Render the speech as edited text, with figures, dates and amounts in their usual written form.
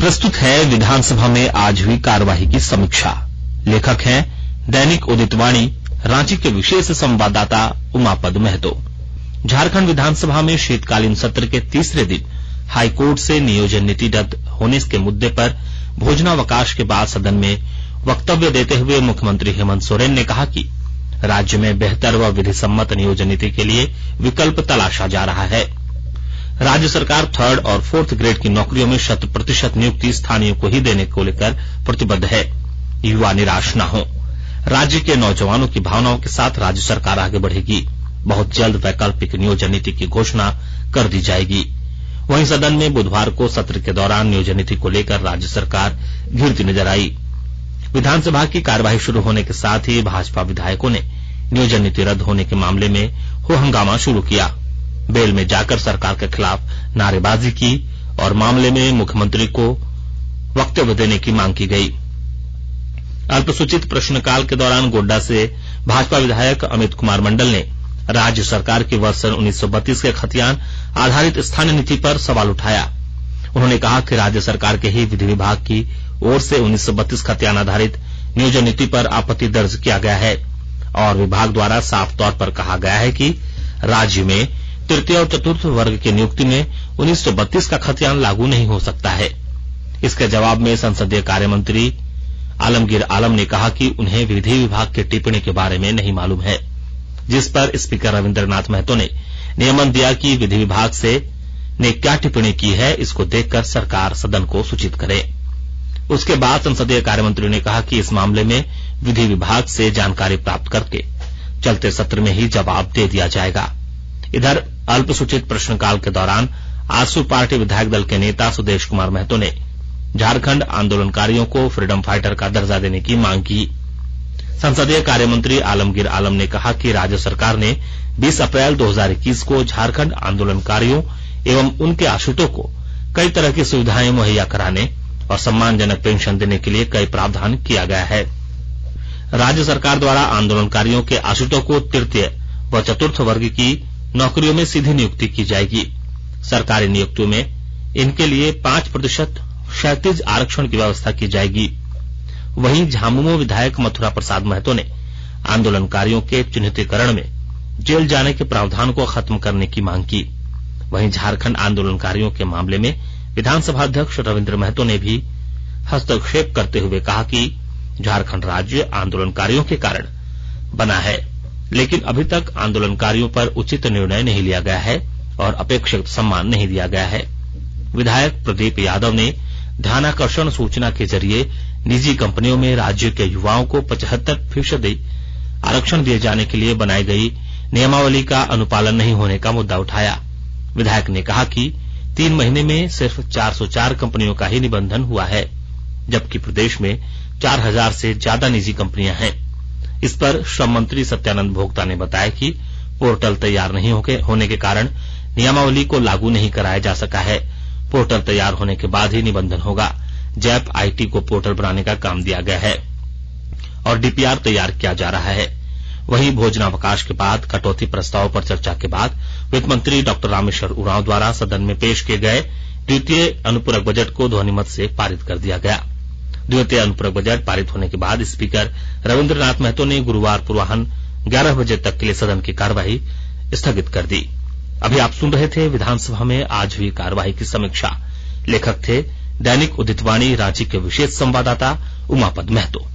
प्रस्तुत है विधानसभा में आज हुई कार्यवाही की समीक्षा। लेखक हैं दैनिक उदितवाणी रांची के विशेष संवाददाता उमापद महतो। झारखंड विधानसभा में शीतकालीन सत्र के तीसरे दिन हाईकोर्ट से नियोजन नीति रद्द होने के मुद्दे पर भोजनावकाश के बाद सदन में वक्तव्य देते हुए मुख्यमंत्री हेमंत सोरेन ने कहा कि राज्य में बेहतर व विधिसम्मत नियोजन नीति के लिए विकल्प तलाशा जा रहा है। राज्य सरकार 3rd और 4th ग्रेड की नौकरियों में 100% नियुक्ति स्थानीय को ही देने को लेकर प्रतिबद्ध है। युवा निराश न हो। राज्य के नौजवानों की भावनाओं के साथ राज्य सरकार आगे बढ़ेगी। बहुत जल्द वैकल्पिक नियोजन नीति की घोषणा कर दी जाएगी। वहीं सदन में बुधवार को सत्र के दौरान नियोजन नीति को लेकर राज्य सरकार घिरती नजर आई। विधानसभा की कार्यवाही शुरू होने के साथ ही भाजपा विधायकों ने नियोजन नीति रद्द होने के मामले में हो हंगामा शुरू किया। बेल में जाकर सरकार के खिलाफ नारेबाजी की और मामले में मुख्यमंत्री को वक्तव्य देने की मांग की गई। अल्पसूचित प्रश्नकाल के दौरान गोड्डा से भाजपा विधायक अमित कुमार मंडल ने राज्य सरकार की वर्ष 1932 के खतियान आधारित स्थानीय नीति पर सवाल उठाया। उन्होंने कहा कि राज्य सरकार के ही विधि विभाग की ओर से 1932 खतियान आधारित नियोजन नीति पर आपत्ति दर्ज किया गया है और विभाग द्वारा साफ तौर पर कहा गया है कि राज्य में तृतीय और चतुर्थ वर्ग की नियुक्ति में 1932 का खतियान लागू नहीं हो सकता है। इसके जवाब में संसदीय कार्य मंत्री आलमगीर आलम ने कहा कि उन्हें विधि विभाग की टिप्पणी के बारे में नहीं मालूम है, जिस पर स्पीकर रविंद्रनाथ महतो ने नियमन दिया कि विधि विभाग ने क्या टिप्पणी की है, इसको देखकर सरकार सदन को सूचित करे। उसके बाद संसदीय कार्य मंत्री ने कहा कि इस मामले में विधि विभाग से जानकारी प्राप्त करके चलते सत्र में ही जवाब दे दिया जाएगा। इधर अल्पसूचित प्रश्नकाल के दौरान आजसू पार्टी विधायक दल के नेता सुदेश कुमार महतो ने झारखंड आंदोलनकारियों को फ्रीडम फाइटर का दर्जा देने की मांग की। संसदीय कार्य मंत्री आलमगीर आलम ने कहा कि राज्य सरकार ने 20 अप्रैल 2021 को झारखंड आंदोलनकारियों एवं उनके आश्रितों को कई तरह की सुविधाएं मुहैया कराने और सम्मानजनक पेंशन देने के लिए कई प्रावधान किया गया है। राज्य सरकार द्वारा आंदोलनकारियों के आश्रितों को तृतीय व चतुर्थ वर्ग की नौकरियों में सीधी नियुक्ति की जाएगी। सरकारी नियुक्तियों में इनके लिए 5% क्षैतिज आरक्षण की व्यवस्था की जाएगी। वहीं झामुमो विधायक मथुरा प्रसाद महतो ने आंदोलनकारियों के चिन्हितीकरण में जेल जाने के प्रावधान को खत्म करने की मांग की। वहीं झारखंड आंदोलनकारियों के मामले में विधानसभा अध्यक्ष रविंद्र महतो ने भी हस्तक्षेप करते हुए कहा कि झारखंड राज्य आंदोलनकारियों के कारण बना है, लेकिन अभी तक आंदोलनकारियों पर उचित निर्णय नहीं लिया गया है और अपेक्षित सम्मान नहीं दिया गया है। विधायक प्रदीप यादव ने ध्यानाकर्षण सूचना के जरिए निजी कंपनियों में राज्य के युवाओं को 75% आरक्षण दिए जाने के लिए बनाई गई नियमावली का अनुपालन नहीं होने का मुद्दा उठाया। विधायक ने कहा कि 3 महीने में सिर्फ 404 कंपनियों का ही निबंधन हुआ है, जबकि प्रदेश में 4000 से ज्यादा निजी कंपनियां हैं। इस पर श्रम मंत्री सत्यानंद भोक्ता ने बताया कि पोर्टल तैयार नहीं होने के कारण नियमावली को लागू नहीं कराया जा सका है। पोर्टल तैयार होने के बाद ही निबंधन होगा। जैप आईटी को पोर्टल बनाने का काम दिया गया है और डीपीआर तैयार किया जा रहा है। वहीं भोजनावकाश के बाद कटौती प्रस्ताव पर चर्चा के बाद वित्त मंत्री डॉ रामेश्वर उरांव द्वारा सदन में पेश किए गए द्वितीय अनुपूरक बजट को ध्वनिमत से पारित कर दिया गया। द्वितीय अनुपूरक बजट पारित होने के बाद स्पीकर रविंद्रनाथ महतो ने गुरुवार पूर्वाह्न 11 बजे तक के लिए सदन की कार्यवाही स्थगित कर दी। अभी आप सुन रहे थे विधानसभा में आज हुई कार्यवाही की समीक्षा। लेखक थे दैनिक उदितवाणी रांची के विशेष संवाददाता उमापद महतो।